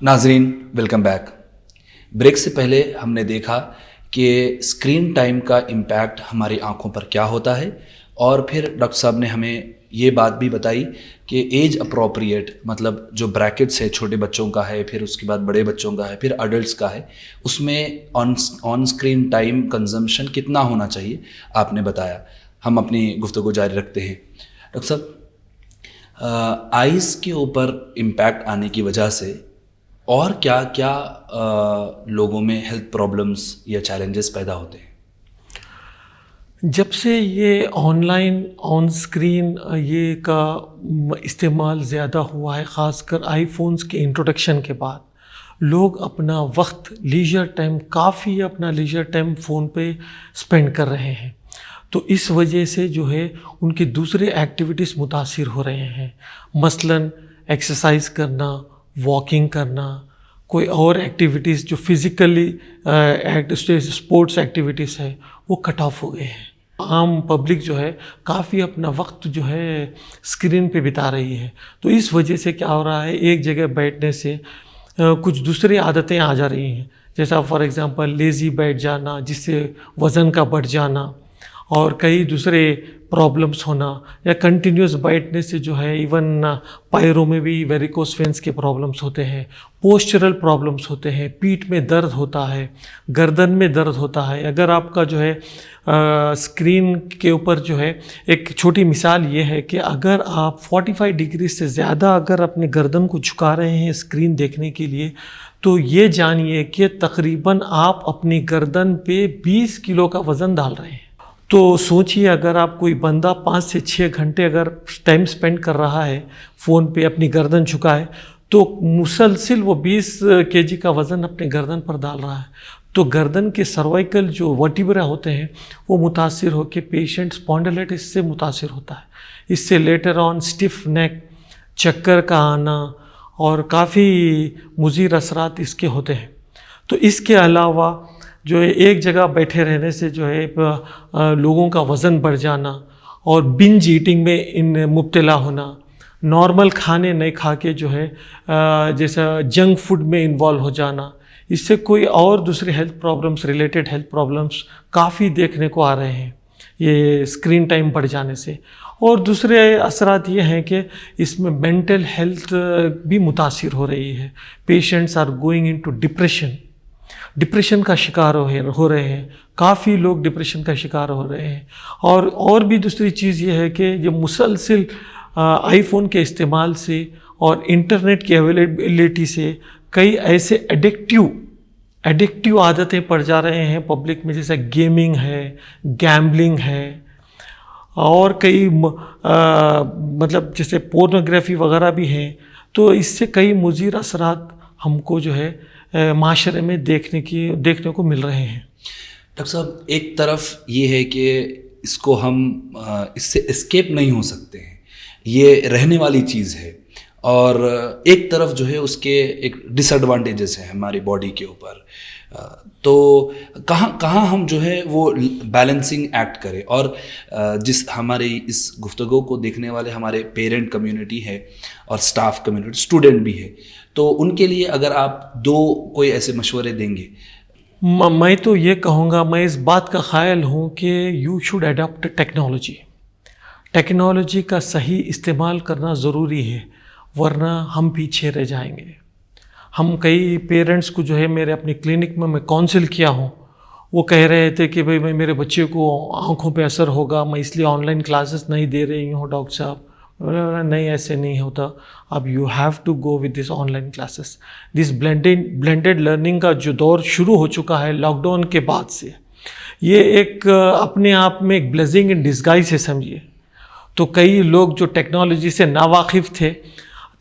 ناظرین welcome back. Break سے پہلے ہم نے دیکھا کہ اسکرین ٹائم کا امپیکٹ ہماری آنکھوں پر کیا ہوتا ہے، اور پھر ڈاکٹر صاحب نے ہمیں یہ بات بھی بتائی کہ ایج اپروپریٹ مطلب جو بریکٹس ہے چھوٹے بچوں کا ہے، پھر اس کے بعد بڑے بچوں کا ہے، پھر ایڈلٹس کا ہے، اس میں آن اسکرین ٹائم کنزمپشن کتنا ہونا چاہیے آپ نے بتایا. ہم اپنی گفتگو جاری رکھتے ہیں. ڈاکٹر صاحب، آئیز کے اوپر امپیکٹ آنے کی وجہ سے اور کیا کیا لوگوں میں ہیلتھ پرابلمس یا چیلنجز پیدا ہوتے ہیں؟ جب سے یہ آن لائن آن اسکرین یہ کا استعمال زیادہ ہوا ہے، خاص کر آئی فونز کے انٹروڈکشن کے بعد، لوگ اپنا وقت لیجر ٹائم کافی اپنا لیجر ٹائم فون پہ اسپینڈ کر رہے ہیں. تو اس وجہ سے جو ہے ان کی دوسرے ایکٹیویٹیز متاثر ہو رہے ہیں. مثلاً ایکسرسائز کرنا، واکنگ کرنا، کوئی اور ایکٹیویٹیز جو فزیکلی اسپورٹس ایکٹیویٹیز ہے وہ کٹ آف ہو گئے ہیں. عام پبلک جو ہے کافی اپنا وقت جو ہے اسکرین پہ بتا رہی ہے. تو اس وجہ سے کیا ہو رہا ہے، ایک جگہ بیٹھنے سے کچھ دوسری عادتیں آ جا رہی ہیں، جیسا فار ایگزامپل لیزی بیٹھ جانا جس سے وزن کا بڑھ جانا، اور کئی دوسرے پرابلمس ہونا، یا کنٹینیوس بیٹھنے سے جو ہے ایون پیروں میں بھی ویریکوس وینس کے پرابلمس ہوتے ہیں، پوسچرل پرابلمس ہوتے ہیں، پیٹھ میں درد ہوتا ہے، گردن میں درد ہوتا ہے. اگر آپ کا جو ہے اسکرین کے اوپر جو ہے ایک چھوٹی مثال یہ ہے کہ اگر آپ 45 ڈگری سے زیادہ اگر اپنے گردن کو جھکا رہے ہیں اسکرین دیکھنے کے لیے، تو یہ جانیے کہ تقریباً آپ اپنی گردن پہ 20 کلو کا وزن ڈال رہے ہیں. تو سوچئے اگر آپ کوئی بندہ 5 سے 6 گھنٹے اگر ٹائم سپینڈ کر رہا ہے فون پہ اپنی گردن جھکائے، تو مسلسل وہ 20 kg کا وزن اپنے گردن پر ڈال رہا ہے. تو گردن کے سروائکل جو ورٹیبرا ہوتے ہیں وہ متاثر ہو کے پیشنٹ اسپونڈلائٹس سے متاثر ہوتا ہے. اس سے لیٹر آن اسٹف نیک، چکر کا آنا اور کافی مضر اثرات اس کے ہوتے ہیں. تو اس کے علاوہ جو ہے ایک جگہ بیٹھے رہنے سے جو ہے لوگوں کا وزن بڑھ جانا اور بنج ایٹنگ میں مبتلا ہونا، نارمل کھانے نہیں کھا کے جو ہے جیسا جنک فوڈ میں انوالو ہو جانا، اس سے کوئی اور دوسرے health problems, related health problems کافی دیکھنے کو آ رہے ہیں یہ اسکرین ٹائم بڑھ جانے سے. اور دوسرے اثرات یہ ہیں کہ اس میں مینٹل ہیلتھ بھی متاثر ہو رہی ہے. Patients are going into depression کا شکار ہو رہے ہیں. کافی لوگ ڈپریشن کا شکار ہو رہے ہیں. اور بھی دوسری چیز یہ ہے کہ یہ مسلسل آئی فون کے استعمال سے اور انٹرنیٹ کی اویلیبلٹی سے کئی ایسے ایڈکٹیو عادتیں پڑ جا رہے ہیں پبلک میں، جیسے گیمنگ ہے، گیمبلنگ ہے، اور کئی مطلب جیسے پورنوگرافی وغیرہ بھی ہیں. تو اس سے کئی مضر اثرات ہم کو جو ہے معاشرے میں دیکھنے کو مل رہے ہیں. ڈاکٹر صاحب، ایک طرف یہ ہے کہ اس کو ہم اس سے اسکیپ نہیں ہو سکتے ہیں، یہ رہنے والی چیز ہے، اور ایک طرف جو ہے اس کے ایک ڈس ایڈوانٹیجز ہیں ہماری باڈی کے اوپر. تو کہاں ہم جو ہے وہ بیلنسنگ ایکٹ کریں. اور جس ہماری اس گفتگو کو دیکھنے والے ہمارے پیرنٹ کمیونٹی ہے اور سٹاف کمیونٹی، اسٹوڈنٹ بھی ہے، تو ان کے لیے اگر آپ کوئی ایسے مشورے دیں گے. میں تو یہ کہوں گا، میں اس بات کا قائل ہوں کہ یو شوڈ اڈاپٹ ٹیکنالوجی کا صحیح استعمال کرنا ضروری ہے، ورنہ ہم پیچھے رہ جائیں گے. ہم کئی پیرنٹس کو جو ہے میرے اپنی کلینک میں کونسل کیا ہوں، وہ کہہ رہے تھے کہ بھئی میں میرے بچے کو آنکھوں پہ اثر ہوگا، میں اس لیے آن لائن کلاسز نہیں دے رہی ہوں ڈاکٹر صاحب. نہیں، ایسے نہیں ہوتا. اب you have to go with this online classes. This blended learning کا جو دور شروع ہو چکا ہے لاک ڈاؤن کے بعد سے، یہ ایک اپنے آپ میں ایک بلیسنگ ان ڈسگائز ہے سمجھیے. تو کئی لوگ جو ٹیکنالوجی سے ناواقف تھے،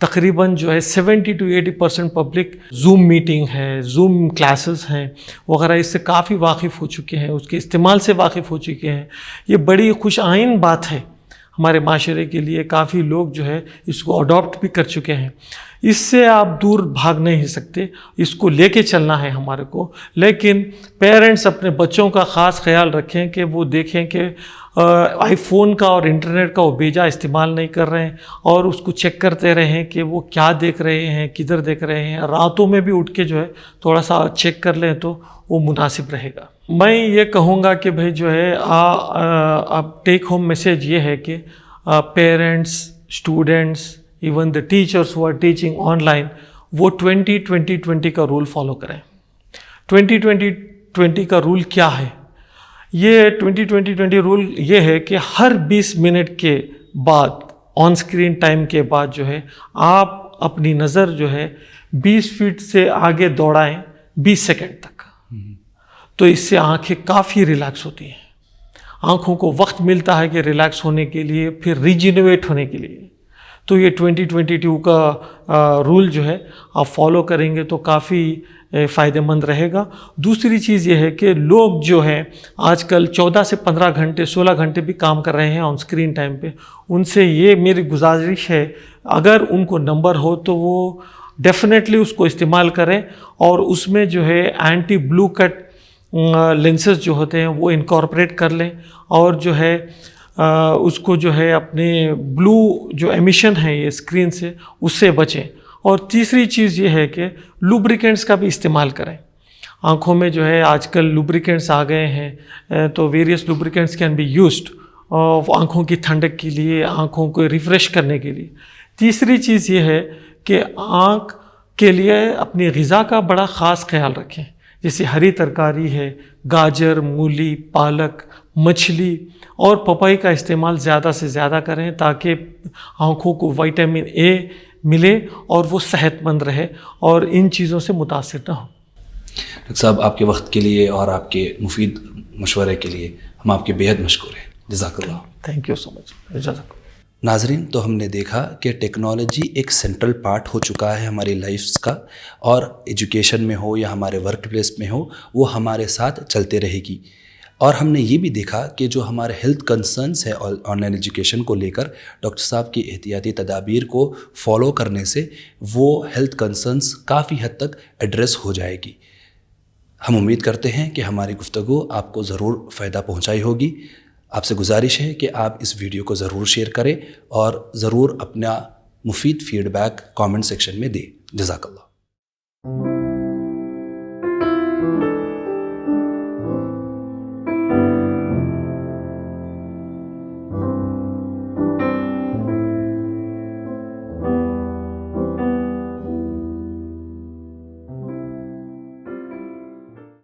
تقریباً جو ہے 70 to 80% پبلک زوم میٹنگ ہے، زوم کلاسز ہیں وغیرہ، اس سے کافی واقف ہو چکے ہیں، اس کے استعمال سے واقف ہو چکے ہیں. یہ بڑی خوش آئند بات ہے ہمارے معاشرے کے لیے. کافی لوگ جو ہے اس کو اڈاپٹ بھی کر چکے ہیں. اس سے آپ دور بھاگ نہیں سکتے، اس کو لے کے چلنا ہے ہمارے کو. لیکن پیرنٹس اپنے بچوں کا خاص خیال رکھیں کہ وہ دیکھیں کہ آئی فون کا اور انٹرنیٹ کا وہ بیجا استعمال نہیں کر رہے ہیں اور اس کو چیک کرتے رہیں کہ وہ کیا دیکھ رہے ہیں، کدھر دیکھ رہے ہیں. راتوں میں بھی اٹھ کے جو ہے تھوڑا سا چیک کر لیں تو وہ مناسب رہے گا. میں یہ کہوں گا کہ بھائی جو ہے اب ٹیک ہوم میسیج یہ ہے کہ parents, students, even the teachers who are teaching online, وہ 20-20-20 کا رول فالو کریں. 20-20-20 کا رول کیا ہے؟ یہ 20-20-20 رول یہ ہے کہ ہر 20 منٹ کے بعد، آن اسکرین ٹائم کے بعد جو ہے آپ اپنی نظر جو ہے 20 فٹ سے آگے دوڑائیں 20 سیکنڈ تک. تو اس سے آنکھیں کافی ریلیکس ہوتی ہیں، آنکھوں کو وقت ملتا ہے کہ ریلیکس ہونے کے لیے، پھر ریجنویٹ ہونے کے لیے. تو یہ 20-22 کا رول جو ہے آپ فالو کریں گے تو کافی فائدہ مند رہے گا. دوسری چیز یہ ہے کہ لوگ جو ہیں آج کل 14 سے 15 گھنٹے 16 گھنٹے بھی کام کر رہے ہیں آن اسکرین ٹائم پہ. ان سے یہ میری گزارش ہے اگر ان کو نمبر ہو تو وہ ڈیفینیٹلی اس کو استعمال کریں، اور اس میں جو ہے اینٹی بلو کٹ لینسز جو ہوتے ہیں وہ انکارپوریٹ کر لیں، اور جو ہے اس کو جو ہے اپنے بلو جو ایمیشن ہے یہ اسکرین سے اس سے بچیں. اور تیسری چیز یہ ہے کہ لوبریکنٹس کا بھی استعمال کریں. آنکھوں میں جو ہے آج کل لوبریکنٹس آ گئے ہیں، تو ویریس لوبریکنٹس کین بی یوزڈ آنکھوں کی ٹھنڈک کے لیے، آنکھوں کو ریفریش کرنے کے لیے. تیسری چیز یہ ہے کہ آنکھ کے لیے اپنی غذا کا بڑا خاص خیال رکھیں، جیسے ہری ترکاری ہے، گاجر، مولی، پالک، مچھلی اور پپائی کا استعمال زیادہ سے زیادہ کریں تاکہ آنکھوں کو وٹامن اے ملے اور وہ صحت مند رہے اور ان چیزوں سے متاثر نہ ہو. ڈاکٹر صاحب آپ کے وقت کے لیے اور آپ کے مفید مشورے کے لیے ہم آپ کے بےحد مشکور ہیں. جزاک اللہ. تھینک یو سو مچ. اجازت. ناظرین، تو ہم نے دیکھا کہ ٹیکنالوجی ایک سینٹرل پارٹ ہو چکا ہے ہماری لائفز کا، اور ایجوکیشن میں ہو یا ہمارے ورک پلیس میں ہو وہ ہمارے ساتھ چلتے رہے گی. اور ہم نے یہ بھی دیکھا کہ جو ہمارے ہیلتھ کنسرنس ہے آن لائن ایجوکیشن کو لے کر، ڈاکٹر صاحب کی احتیاطی تدابیر کو فالو کرنے سے وہ ہیلتھ کنسرنس کافی حد تک ایڈریس ہو جائے گی. ہم امید کرتے ہیں کہ ہماری گفتگو آپ کو ضرور فائدہ پہنچائی ہوگی. آپ سے گزارش ہے کہ آپ اس ویڈیو کو ضرور شیئر کریں اور ضرور اپنا مفید فیڈ بیک کامنٹ سیکشن میں دیں. جزاک اللہ.